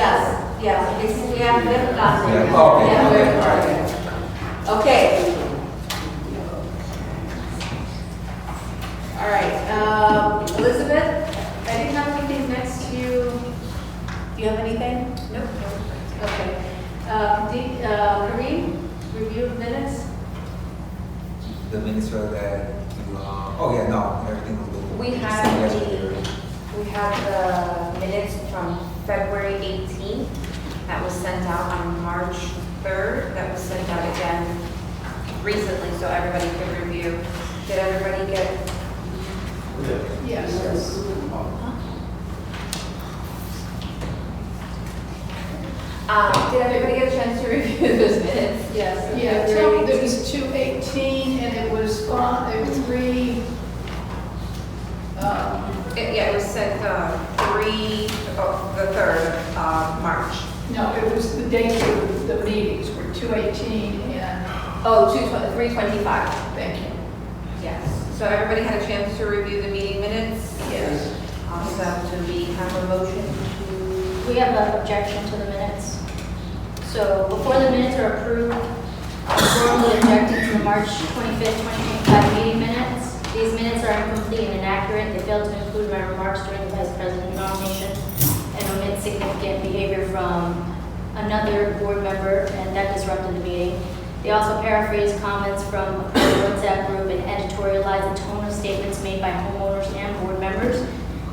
Yes, we haven't gotten there. Yeah, okay. Yeah, Okay. okay. All right, Elizabeth, I didn't have anything next to you. Do you have anything? Nope. Okay. Kareem, review of minutes? The minutes were that you, oh yeah, no, everything was good. We have the minutes from February 18th that was sent out on March 3rd. That was sent out again recently so everybody could review. Did everybody get? Yes. Did everybody get a chance to review those minutes? Yes. Yeah, there was 218 and it was 3. It was sent the 3rd of March. No, it was the dates of the meetings were 218 and, Oh, 325. thank you. Yes. So everybody had a chance to review the meeting minutes? Yes. Awesome. Do we have a motion to? We have an objection to the minutes. So before the minutes are approved, I'm formally objecting to the March 25th, 2025 meeting minutes. These minutes are incomplete and inaccurate. They fail to include my remarks during the vice president nomination and omit significant behavior from another board member, and that disrupted the meeting. They also paraphrase comments from a private WhatsApp group and editorialize the tone of statements made by homeowners and board members.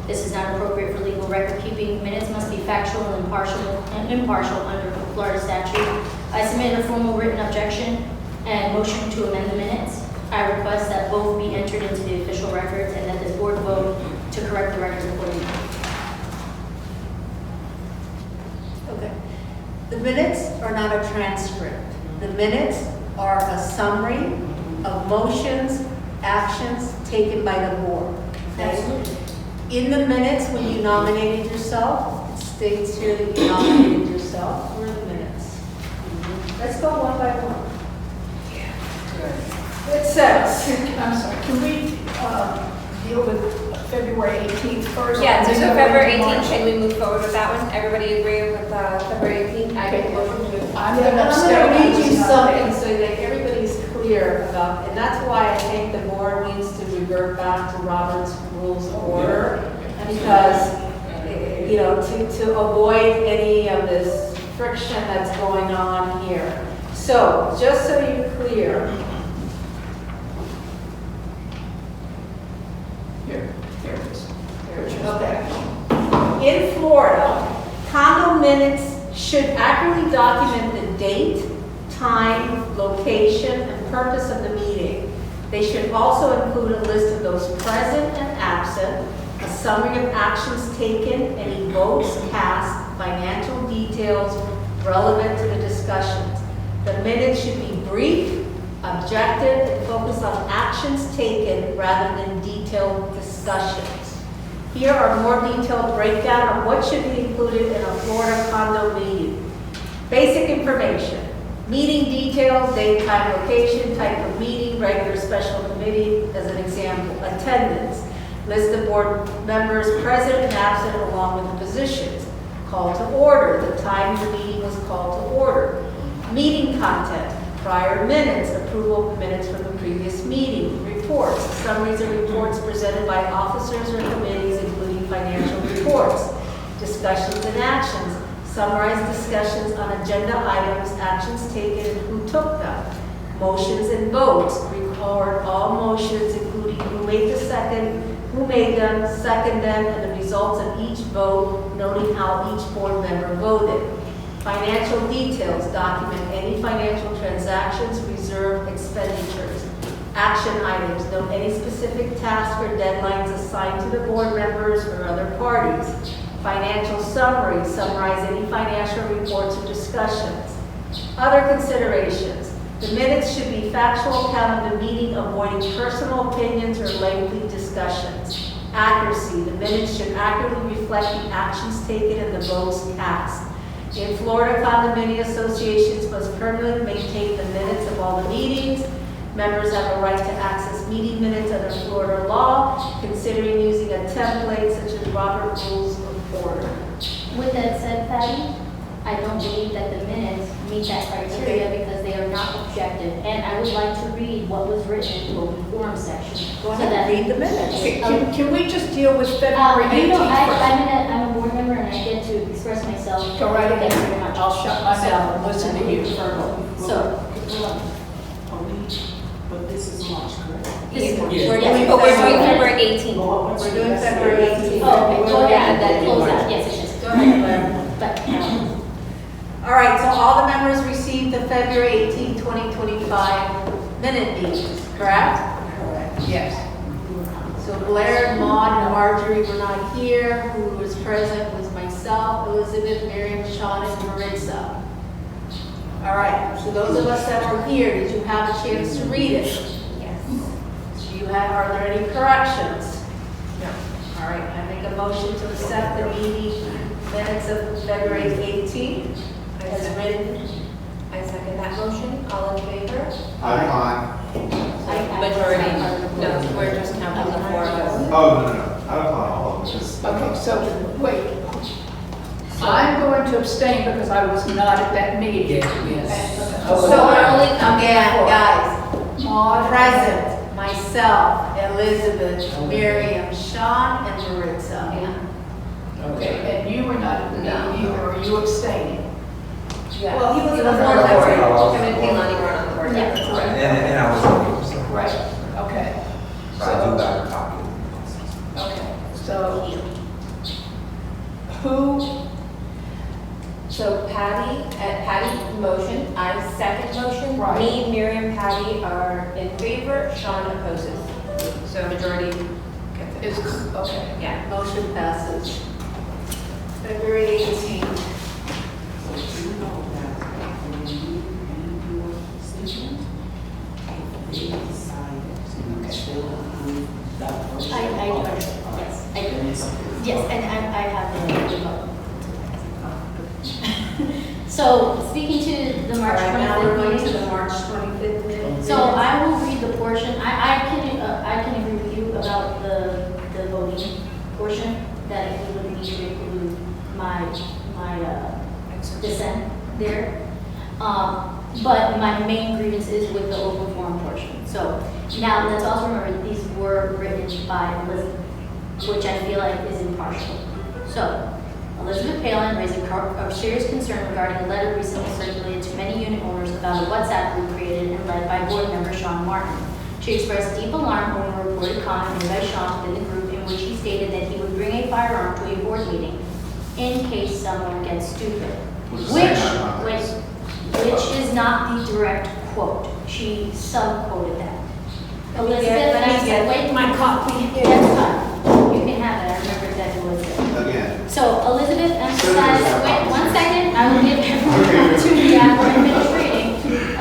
This is not appropriate for legal record keeping. Minutes must be factual and impartial under Florida statute. I submitted a formal written objection and motion to amend the minutes. I request that both be entered into the official records and that this board vote to correct the records accordingly. Okay. The minutes are not a transcript. The minutes are a summary of motions, actions taken by the board. Okay? Absolutely. In the minutes, when you nominated yourself, it states here that you nominated yourself. Where are the minutes? Let's go one by one. It says, I'm sorry, can we deal with February 18th first? Yeah, so And then go February into 18th, March? can we move forward with that one? Everybody agree with February 18th? I make a motion to. I'm I'm going to going to read you abstain. something so that everybody's clear about, and that's why I think the board needs to revert back to Robert's Rules of Order, because, you know, to avoid any of this friction that's going on here. So, just so you're clear, Here it is. okay. In Florida, condo minutes should accurately document the date, time, location, and purpose of the meeting. They should also include a list of those present and absent, a summary of actions taken, any votes cast, financial details relevant to the discussions. The minutes should be brief, objective, and focus on actions taken rather than detailed discussions. Here are more detailed breakdown of what should be included in a Florida condo meeting. Basic information, meeting details, date, time, location, type of meeting, regular, special committee, as an example. Attendance, list of board members present and absent along with the positions. Call to order, the time the meeting was called to order. Meeting content, prior minutes, approval of minutes from the previous meeting. Reports, summaries of reports presented by officers or committees, including financial reports. Discussions and actions, summarize discussions on agenda items, actions taken, and who took them. Motions and votes, record all motions, including who made the second, who made them, second them, and the results of each vote, noting how each board member voted. Financial details, document any financial transactions, reserve expenditures. Action items, note any specific tasks or deadlines assigned to the board members or other parties. Financial summary, summarize any financial reports or discussions. Other considerations, the minutes should be factual account of the meeting, avoiding personal opinions or lengthy discussions. Accuracy, the minutes should accurately reflect the actions taken and the votes cast. In Florida, condominium associations must permanently maintain the minutes of all the meetings. Members have a right to access meeting minutes under Florida law, considering using a template such as Robert Rules of Order. With that said, Pat, Patty, I don't believe that the minutes meet that criteria because they are not objective. And I would like to read what was written in the open forum section. Go so ahead, that- read the minutes. Okay, can we just deal with February 18th You know, first? I'm a board member and I get to express myself. Go right ahead. Thank you very much. I'll shut my mouth and listen to you. So, But this is March, correct? this, But we're we're doing doing February 18th. We're doing February 18th. Oh, okay, go Yeah, ahead, that close is- out, yes. Go ahead, Claire. But, All right, so all the members received the February 18, 2025 minute meetings, correct? Correct. Yes. So Blair, Maud, and Marjorie were not here. Who was present was myself, Elizabeth, Miriam, Shawn, and Maritza. All right, so those of us that were here, did you have a chance to read it? Yes. Are there any corrections? No. All right, I make a motion to accept the meeting minutes of February 18 as written. I second that motion. All in favor? Aye. Majority. No, we're just counting the four of us. Oh, no. I don't want all of them, just. Okay, so, wait. I'm going to abstain because I was not at that meeting. Yes. So we're only again, guys, Maud, present, myself, Elizabeth, Miriam, Shawn, and Maritza. okay, and you were not at the meeting either, or you abstaining? Well, he was on on the the board. board. Him and Leilani were on the board. Yeah. And I was on here, so. Right, okay. So I do got a copy of the minutes. Okay, so who, So Patty motion, I second motion. Right. Me, Miriam, Patty are in favor, Sean opposes. So majority gets it. is, okay. Yeah. Motion passes. February 18. So you know that when you do your decision, if they decide to still approve that version. I do understand, yes, I Then do. it's okay. Yes, and I have the vote. So, speaking to the All March right, now we're 25th going to meeting. the March 25th minutes. So I will read the portion, I can agree with you about the voting portion, that we would need to include my dissent there. But my main grievance is with the open forum portion. So now let's also remember these were written by Elizabeth, which I feel like is impartial. So Elizabeth Palin raised a serious concern regarding a letter recently circulated to many unit owners about a WhatsApp group created and led by board member Shawn Martin. She expressed deep alarm over a reported comment made by Shawn within the group in which he stated that he would bring a firearm to a board meeting in case someone gets stupid. Which is not the direct quote. She sub-quoted that. Elizabeth, wait, my copy. that's fine. You can have it, I remember exactly what it said. Again. So Elizabeth emphasized, wait, 1 second, I will give everyone an opportunity after I finish reading.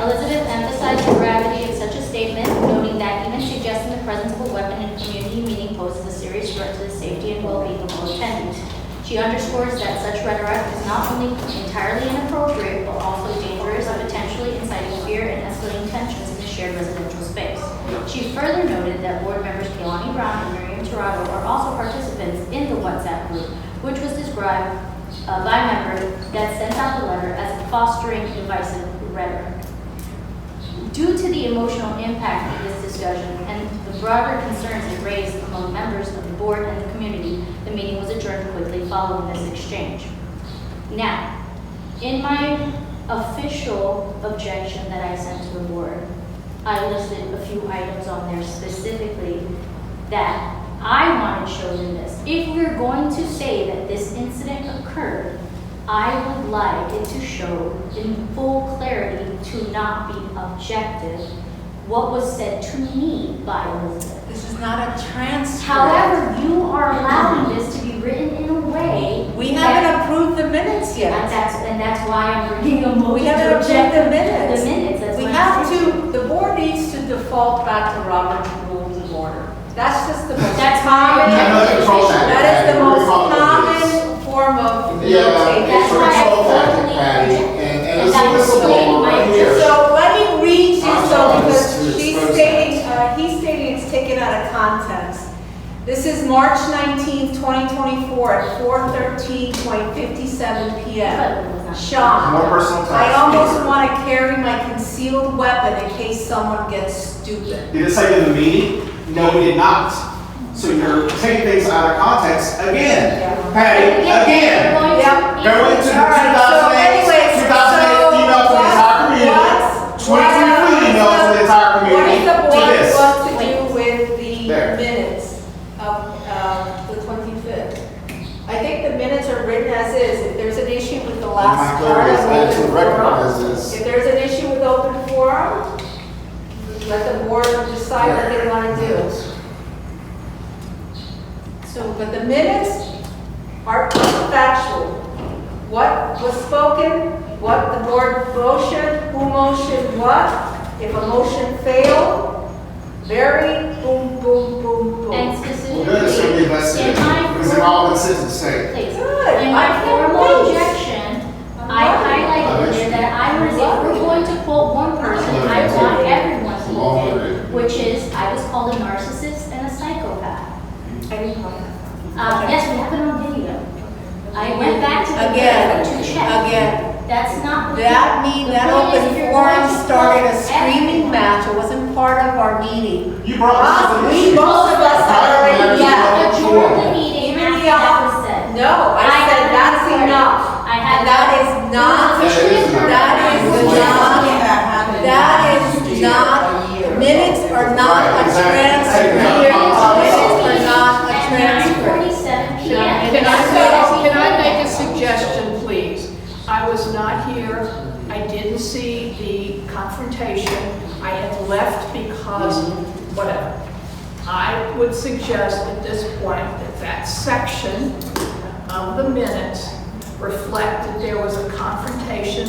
Elizabeth emphasized the gravity of such a statement, noting that even suggesting the presence of a weapon in a community meeting poses a serious threat to the safety and well-being of all attendees. She underscores that such rhetoric is not only entirely inappropriate, but also dangerous and potentially inciting fear and escalating tensions in the shared residential space. She further noted that board members Kehlani Brown and Miriam Tirado are also participants in the WhatsApp group, which was described by members that sent out the letter as fostering divisive rhetoric. Due to the emotional impact of this discussion and the broader concerns it raised among members of the board and the community, the meeting was adjourned quickly following this exchange. Now, in my official objection that I sent to the board, I listed a few items on there specifically that I wanted shown in this. If we're going to say that this incident occurred, I would like it to show in full clarity to not be objective what was said to me by Elizabeth. This is not a transcript. However, you are allowing this to be written in a way. We haven't approved the minutes And yet. that's why I'm bringing a motion We haven't to approved object the minutes. the minutes. That's We why I'm have saying. to, the board needs to default back to Robert's Rules of Order. That's just the most That's common. why- I'm not control that. That is the most We're common form of Yeah, notation. it's a why I control tactic, totally- Patty, and it's that was visible my- right here. So let me read you I'm so sorry, because to she's expose stating, he's stating it's taken out of context. This is March 19th, 2024 at 4:13:57 p.m. Shawn, More personal I attacks. almost want to carry my concealed weapon in case someone gets stupid. Did it say in the meeting? No, we did not. So you're taking things out of context again. Patty, again. Yeah. Go into the All right, so 2008 anyways, 2008 email to the entire community. 2023 email to the entire What community. does the To board this. want to do with the There. minutes of the 25th? I think the minutes are written as is. If there's an issue with the last My part clarity is of added to the open record forum, as is. if there's an issue with open forum, let the board decide what they want to do. So, but the minutes are factual. What was spoken, what the board motioned, who motioned what, if a motion failed, very boom, boom, boom, boom. And Well, specifically, good, it's going to be investigated. in my Because they've all been sent to the state. please, Good. in I my can't formal wait. objection, I highlighted there that I was, if we're going to quote one person, I want everyone to look at, which is, I was called a narcissist and a psychopath. I didn't know that. Yes, we have it on video. I went back to the Again, video to check. again. That's not. That the that point is, open if you're forum going to started a quote screaming everyone, match. It wasn't part of our meeting. You brought this to the We, issue. most of us had already, Yeah. adjourned the meeting Even after the that was said. No, I said that's enough. I had And that is not, That is enough. that is not, minutes are not a Right, exactly. transcript. Hey, Minutes are not a At transcript. 9:47 p.m. Can I make a suggestion, please? I was not here. I didn't see the confrontation. I had left because whatever. I would suggest at this point that that section of the minutes reflect that there was a confrontation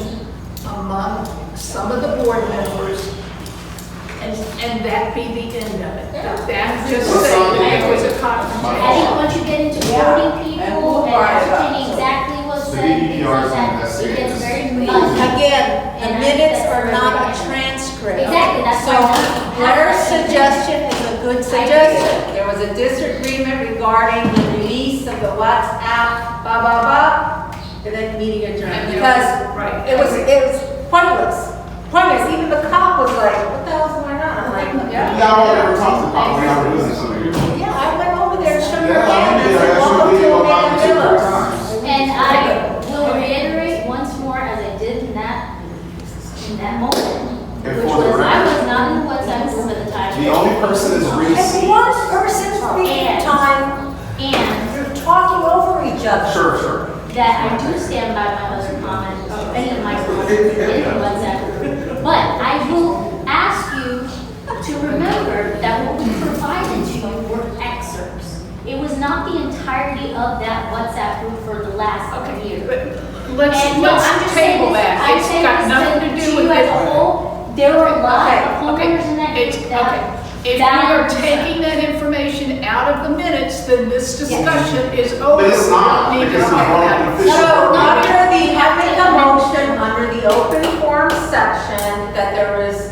among some of the board members, and that be the end of it. That just say there was a I think confrontation. once you get into quoting people and ascertaining exactly what's The said, things DVR like is that, it investigated. gets very muddy. Again, the And I minutes think are that's not a where we're at. transcript. Exactly, that's So why I'm- Claire's suggestion is a good suggestion. There was a disagreement regarding the release of the WhatsApp, blah, blah, blah, and then meeting adjourned. Because Right. it was pointless. Pointless. Even the cop was like, what the hell's going on? I'm like, Y'all don't ever talk to the public. Y'all were doing this over here. yeah, I went over there and shook her Yeah, hand. I I did. said, I welcome actually to did about Omega 2 or 3 Villas. times. And I will reiterate once more, as I did in that moment, And which for the was, I record, was not in the WhatsApp group at the time. the only person that's It's received. one person's speaking time. And You're talking over each other. Sure. that I do stand by my other comment, or any of my comments in the WhatsApp group. But I will ask you to remember that what we provided to you were excerpts. It was not the entirety of that WhatsApp group for the last year. But let's And no, I'm just saying table this, that. I'm It's saying got this nothing to do with you as it. a whole. There were a lot of Okay, homeowners in that it's, group okay. that. If we are taking that information out of the minutes, then this discussion is over. But it's not, We don't need to because talk it's wrong about it. official. So I make a motion under the open forum section that there was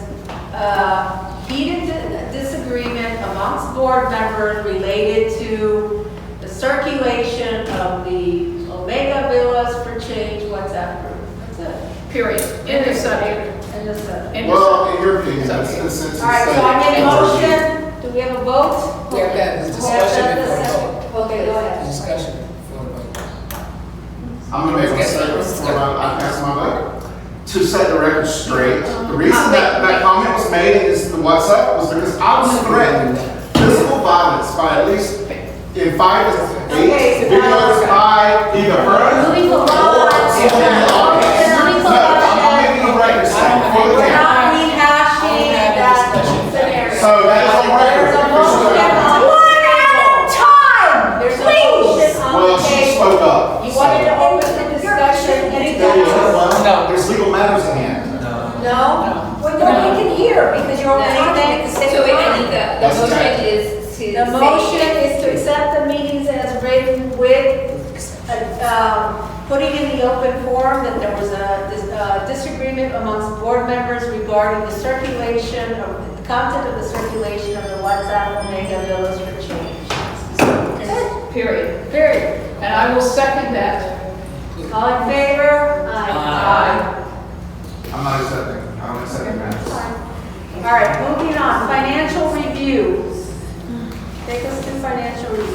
heated disagreement amongst board members related to the circulation of the Omega Villas for Change WhatsApp group. That's it. Period. End of subject. And that's it. End of Well, in your opinion, that's the sense. All right, so I make a motion. Do we have a vote? We have that, this We have discussion that, before the vote. Okay, go ahead. Discussion before the vote. I'm gonna make a statement before I pass my vote. To set the record straight, the reason that comment was made is the WhatsApp was because I was threatened physical violence by at least in 5 to 8 videos by either her Moving or forward. someone in the audience. Moving No, I'm making a record statement for the We're camera. not rehashing that scenario. So that is on record. There's a motion on the table. There's a motion on Well, the she table. spoke up. You wanted to open the discussion, anything else? Well, there's legal matters in hand. No? Well, nobody can hear because you're only talking at the same So wait, I think time. the That's motion okay. is to. The motion is to accept the meetings as written with, putting in the open forum that there was a disagreement amongst board members regarding the circulation, of the content of the circulation of the WhatsApp Omega Villas for Change. period. Period. And I will second that. All in favor? Aye. I'm not accepting, I don't accept the minutes. All right, moving on, financial review. Take us to financial review.